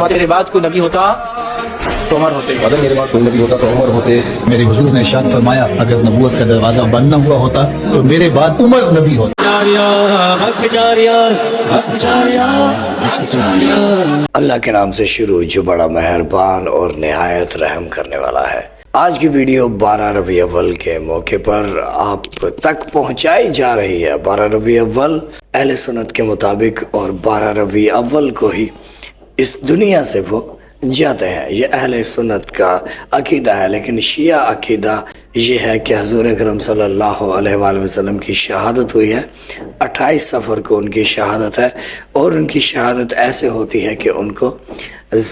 میرے بعد کوئی نبی ہوتا تو عمر ہوتے. اگر میرے بعد کوئی نبی ہوتا تو عمر ہوتے. میرے حضور نے ارشاد فرمایا اگر نبوت کا دروازہ بند نہ ہوا ہوتا تو میرے بعد عمر نبی ہوتا. اللہ کے نام سے شروع جو بڑا مہربان اور نہایت رحم کرنے والا ہے. آج کی ویڈیو 12 ربیع اول کے موقع پر آپ تک پہنچائی جا رہی ہے. 12 ربیع اول اہل سنت کے مطابق اور 12 ربیع اول کو ہی اس دنیا سے وہ جاتے ہیں. یہ اہل سنت کا عقیدہ ہے. لیکن شیعہ عقیدہ یہ ہے کہ حضور اکرم صلی اللہ علیہ وآلہ وسلم کی شہادت ہوئی ہے. 28 صفر کو ان کی شہادت ہے اور ان کی شہادت ایسے ہوتی ہے کہ ان کو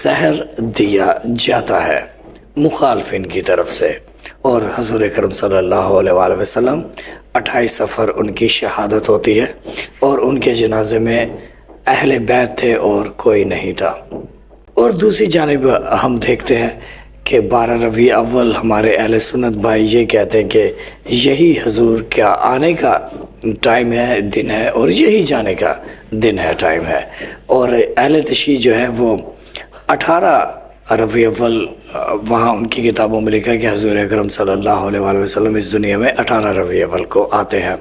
زہر دیا جاتا ہے مخالفین کی طرف سے. اور حضور اکرم صلی اللہ علیہ وآلہ وسلم 28 صفر ان کی شہادت ہوتی ہے اور ان کے جنازے میں اہل بیت تھے اور کوئی نہیں تھا. اور دوسری جانب ہم دیکھتے ہیں کہ 12 ربیع اول ہمارے اہل سنت بھائی یہ کہتے ہیں کہ یہی حضور کا آنے کا ٹائم ہے، دن ہے، اور یہی جانے کا دن ہے، ٹائم ہے. اور اہل تشیع جو ہے وہ 18 ربیع اول وہاں ان کی کتابوں میں لکھا کہ حضور اکرم صلی اللہ علیہ وآلہ وسلم اس دنیا میں 18 ربیع اول کو آتے ہیں.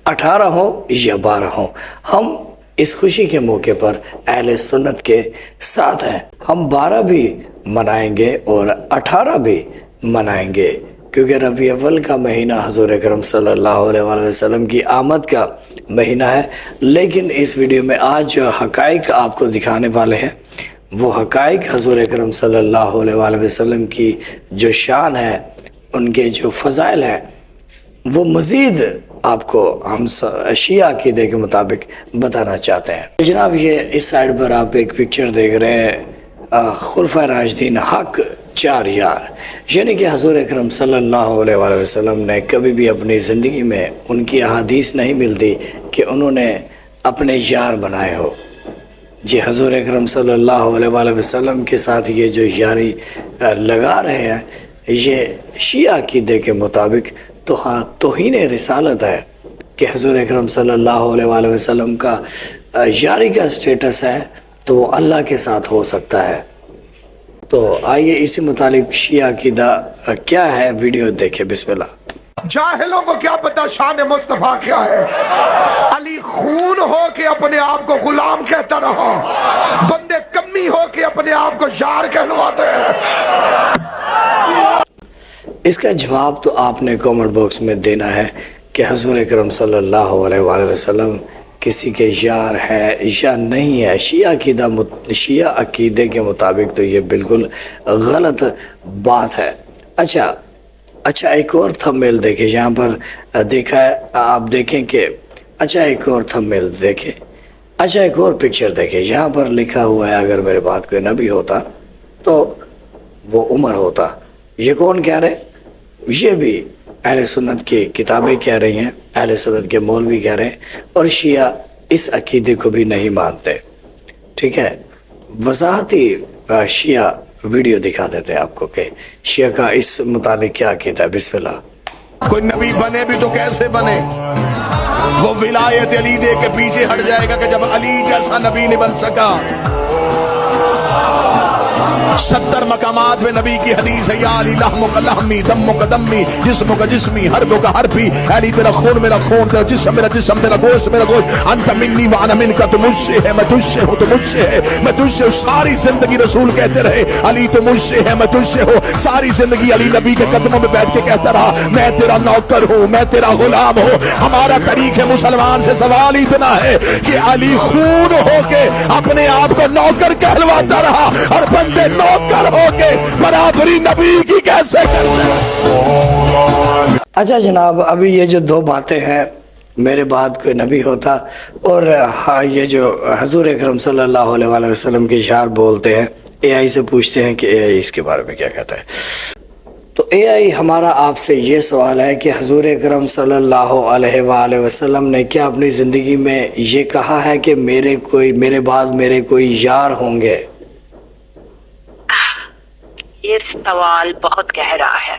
18 ہو یا 12 ہو، ہم اس خوشی کے موقع پر اہل سنت کے ساتھ ہیں. ہم 12 بھی منائیں گے اور 18 بھی منائیں گے کیونکہ ربیع اول کا مہینہ حضور اکرم صلی اللہ علیہ وآلہ وسلم کی آمد کا مہینہ ہے. لیکن اس ویڈیو میں آج جو حقائق آپ کو دکھانے والے ہیں وہ حقائق حضور اکرم صلی اللہ علیہ وآلہ وسلم کی جو شان ہے، ان کے جو فضائل ہیں، وہ مزید آپ کو ہم شیعہ عقیدے کے مطابق بتانا چاہتے ہیں. جناب یہ اس سائڈ پر آپ ایک پکچر دیکھ رہے ہیں خلفائے راشدین حق 4 یار، یعنی کہ حضور اکرم صلی اللہ علیہ وآلہ وسلم نے کبھی بھی اپنی زندگی میں ان کی احادیث نہیں ملتی کہ انہوں نے اپنے یار بنائے ہو. جی حضور اکرم صلی اللہ علیہ وآلہ وسلم کے ساتھ یہ جو یاری لگا رہے ہیں یہ شیعہ عقیدے کے مطابق توہین رسالت ہے کہ حضور اکرم صلی اللہ علیہ وآلہ وسلم کا یاری کا سٹیٹس ہے تو وہ اللہ کے ساتھ ہو سکتا ہے. تو آئیے اسی متعلق شیعہ عقیدہ کیا ہے ویڈیو دیکھیں. بسم اللہ. جاہلوں کو کیا پتا شان مصطفیٰ کیا ہے. علی خون ہو کے اپنے آپ کو غلام کہتا رہا، بندے کمی ہو کے اپنے آپ کو یار کہلواتے ہیں. اس کا جواب تو آپ نے کامنٹ باکس میں دینا ہے کہ حضور اکرم صلی اللہ علیہ وآلہ وسلم کسی کے یار ہے یا نہیں ہے. شیعہ عقیدے کے مطابق تو یہ بالکل غلط بات ہے. اچھا ایک اور تھمبنیل دیکھیں، یہاں پر دیکھا ہے آپ دیکھیں کہ اچھا ایک اور تھمبنیل دیکھیں، اچھا ایک اور پکچر دیکھیں. یہاں پر لکھا ہوا ہے اگر میرے بعد کوئی نبی ہوتا تو وہ عمر ہوتا. یہ کون کہہ رہے ہیں؟ یہ بھی اہل سنت کی کتابیں کہہ رہی ہیں، اہل سنت کے مولوی کہہ رہے ہیں، اور شیعہ اس عقیدے کو بھی نہیں مانتے. ٹھیک ہے، وضاحتی شیعہ ویڈیو دکھا دیتے ہیں آپ کو کہ شیعہ کا اس متعلق کیا عقیدہ ہے. بسم اللہ. کوئی نبی بنے بھی تو کیسے بنے؟ وہ ولایت علی دے کے پیچھے ہٹ جائے گا کہ جب علی جیسا نبی نہیں بن سکا. 70 مقامات میں نبی کی حدیث ہے، یا علی لحمک لحمی دمک دمی جسمک جسمی حربک حربی. علی تیرا خون میرا خون، تیرا جسم میرا جسم، تیرا گوشت میرا گوشت. انت منی وانا منک، تو مجھ سے ہے میں تجھ سے ہوں، تو مجھ سے ہے میں تجھ سے ہوں. ساری زندگی رسول کہتے رہے علی تو مجھ سے ہے میں تجھ سے ہوں. ساری زندگی علی نبی کے قدموں میں بیٹھ کے کہتا رہا میں تیرا نوکر ہوں، میں تیرا غلام ہوں. ہمارا طریق ہے مسلمان سے سوال اتنا ہے کہ علی خون ہو کے اپنے آپ کو نوکر کہلواتا رہا اور بندے نوکر ہو کے برابری نبی کی کیسے کرتے ہیں؟ اچھا جناب، ابھی یہ جو دو باتیں ہیں، میرے بعد کوئی نبی ہوتا اور یہ جو حضور اکرم صلی اللہ علیہ وآلہ وسلم کے اشعار بولتے ہیں، اے آئی سے پوچھتے ہیں کہ اے آئی اس کے بارے میں کیا کہتا ہے. تو اے آئی ہمارا آپ سے یہ سوال ہے کہ حضور اکرم صلی اللہ علیہ وآلہ وسلم نے کیا اپنی زندگی میں یہ کہا ہے کہ میرے بعد میرے کوئی یار ہوں گے؟ یہ سوال بہت گہرا ہے.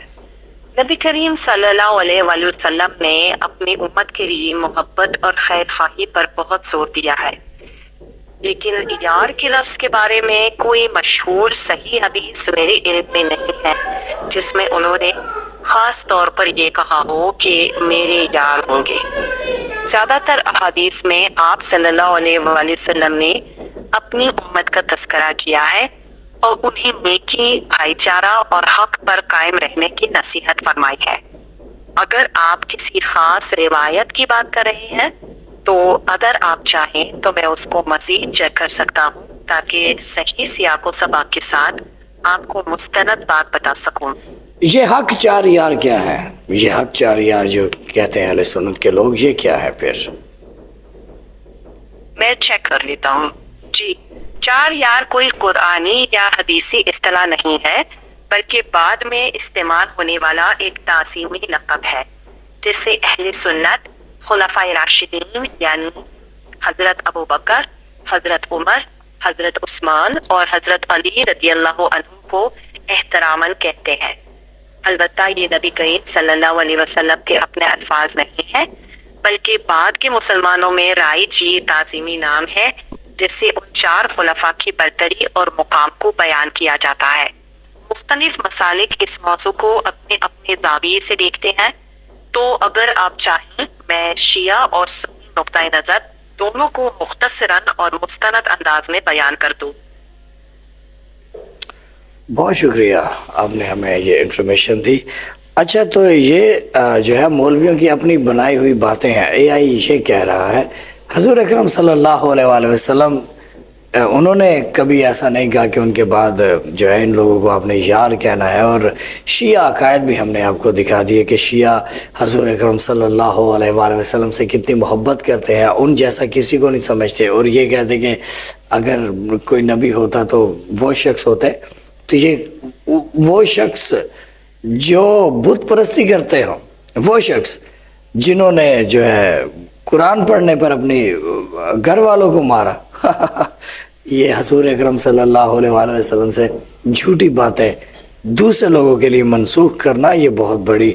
نبی کریم صلی اللہ علیہ وآلہ وسلم نے اپنی امت کے لیے محبت اور خیر خواہی پر بہت زور دیا ہے، لیکن یار کے لفظ کے بارے میں کوئی مشہور صحیح حدیث میرے علم میں نہیں ہے جس میں انہوں نے خاص طور پر یہ کہا ہو کہ میرے یار ہوں گے۔ زیادہ تر احادیث میں آپ صلی اللہ علیہ وآلہ وسلم نے اپنی امت کا تذکرہ کیا ہے اور انہیں نیکی، بھائی چارہ اور حق پر قائم رہنے کی نصیحت فرمائی ہے۔ اگر آپ کسی خاص روایت کی بات کر رہے ہیں تو اگر آپ چاہیں تو میں اس کو مزید چیک کر سکتا ہوں تاکہ صحیح سیاق و سباق کے ساتھ آپ کو مستند بات بتا سکوں۔ یہ حق چار یار کیا ہے؟ یہ حق چار یار جو کہتے ہیں اہل سنت کے لوگ، یہ کیا ہے پھر؟ میں چیک کر لیتا ہوں۔ جی، چار یار کوئی قرآنی یا حدیثی اصطلاح نہیں ہے بلکہ بعد میں استعمال ہونے والا ایک تعظیمی لقب ہے جس سے اہل سنت خلفائے راشدین یعنی حضرت ابو بکر، حضرت عمر، حضرت عثمان اور حضرت علی رضی اللہ عنہ کو احتراماً کہتے ہیں۔ البتہ یہ نبی کریم صلی اللہ علیہ وسلم کے اپنے الفاظ نہیں ہیں بلکہ بعد کے مسلمانوں میں رائج یہ تعظیمی نام ہے جس سے ان چار خلفاء کی برتری اور مقام کو بیان کیا جاتا ہے۔ مختلف مسالک اس موضوع کو اپنے اپنے زاویے سے دیکھتے ہیں، تو اگر آپ چاہیں میں شیعہ اور سنی نقطۂ نظر دونوں کو مختصراً اور مستند انداز میں بیان کر دوں۔ بہت شکریہ، آپ نے ہمیں یہ انفارمیشن دی۔ اچھا، تو یہ جو ہے مولویوں کی اپنی بنائی ہوئی باتیں ہیں۔ اے آئی یہ کہہ رہا ہے حضور اکرم صلی اللہ علیہ وآلہ وسلم انہوں نے کبھی ایسا نہیں کہا کہ ان کے بعد جو ہے ان لوگوں کو آپ نے یار کہنا ہے، اور شیعہ عقائد بھی ہم نے آپ کو دکھا دیے کہ شیعہ حضور اکرم صلی اللہ علیہ وآلہ وسلم سے کتنی محبت کرتے ہیں، ان جیسا کسی کو نہیں سمجھتے، اور یہ کہتے کہ اگر کوئی نبی ہوتا تو وہ شخص ہوتے، تو یہ وہ شخص جو بت پرستی کرتے ہوں، وہ شخص جنہوں نے جو ہے قرآن پڑھنے پر اپنی گھر والوں کو مارا یہ حضور اکرم صلی اللہ علیہ وآلہ وسلم سے جھوٹی باتیں دوسرے لوگوں کے لیے منسوخ کرنا، یہ بہت بڑی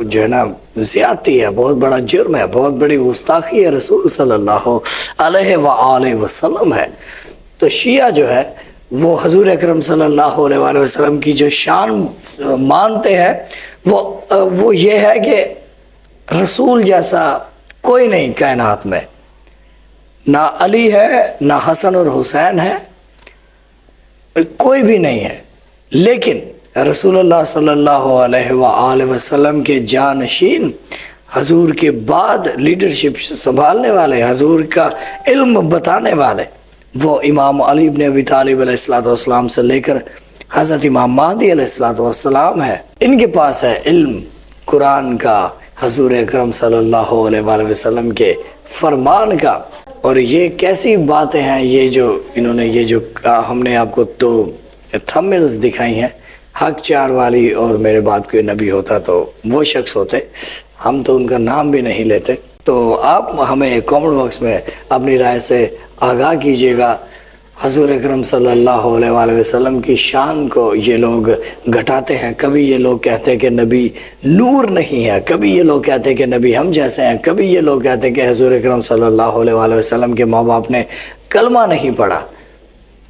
جو ہے نا زیادتی ہے، بہت بڑا جرم ہے، بہت بڑی گستاخی ہے رسول صلی اللہ علیہ وآلہ وسلم ہے۔ تو شیعہ جو ہے وہ حضور اکرم صلی اللہ علیہ وآلہ وسلم کی جو شان مانتے ہیں وہ یہ ہے کہ رسول جیسا کوئی نہیں کائنات میں، نہ علی ہے، نہ حسن اور حسین ہے، کوئی بھی نہیں ہے، لیکن رسول اللہ صلی اللہ علیہ وآلہ وسلم کے جانشین، حضور کے بعد لیڈرشپ سنبھالنے والے، حضور کا علم بتانے والے، وہ امام علی بن ابی طالب علیہ السلام سے لے کر حضرت امام مہدی علیہ السلام ہے۔ ان کے پاس ہے علم قرآن کا، حضور اکرم صلی اللہ علیہ وآلہ وسلم کے فرمان کا۔ اور یہ کیسی باتیں ہیں یہ جو انہوں نے یہ جو ہم نے آپ کو دو تھمبنیلز دکھائی ہیں، حق چار والی اور میرے بعد کوئی نبی ہوتا تو وہ شخص ہوتے، ہم تو ان کا نام بھی نہیں لیتے۔ تو آپ ہمیں کامنٹ باکس میں اپنی رائے سے آگاہ کیجیے گا۔ حضور اکرم صلی اللہ علیہ وآلہ وسلم کی شان کو یہ لوگ گھٹاتے ہیں، کبھی یہ لوگ کہتے ہیں کہ نبی نور نہیں ہے، کبھی یہ لوگ کہتے ہیں کہ نبی ہم جیسے ہیں، کبھی یہ لوگ کہتے ہیں کہ حضور اکرم صلی اللہ علیہ وآلہ وسلم کے ماں باپ نے کلمہ نہیں پڑھا۔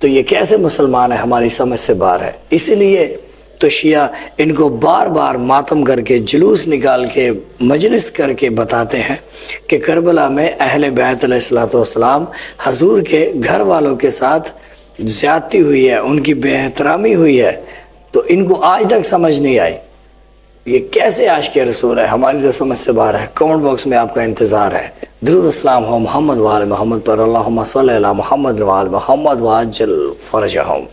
تو یہ کیسے مسلمان ہے، ہماری سمجھ سے باہر ہے۔ اسی لیے تو شیعہ ان کو بار بار ماتم کر کے، جلوس نکال کے، مجلس کر کے بتاتے ہیں کہ کربلا میں اہل بیت علیہ السلام حضور کے گھر والوں کے ساتھ زیادتی ہوئی ہے، ان کی بے احترامی ہوئی ہے۔ تو ان کو آج تک سمجھ نہیں آئی یہ کیسے عاشق رسول ہے، ہماری تو سمجھ سے باہر ہے۔ کمنٹ باکس میں آپ کا انتظار ہے۔ درود السلام ہو محمد وآل محمد پر، اللہم صلی علی محمد وآل محمد وعجل فرجہم۔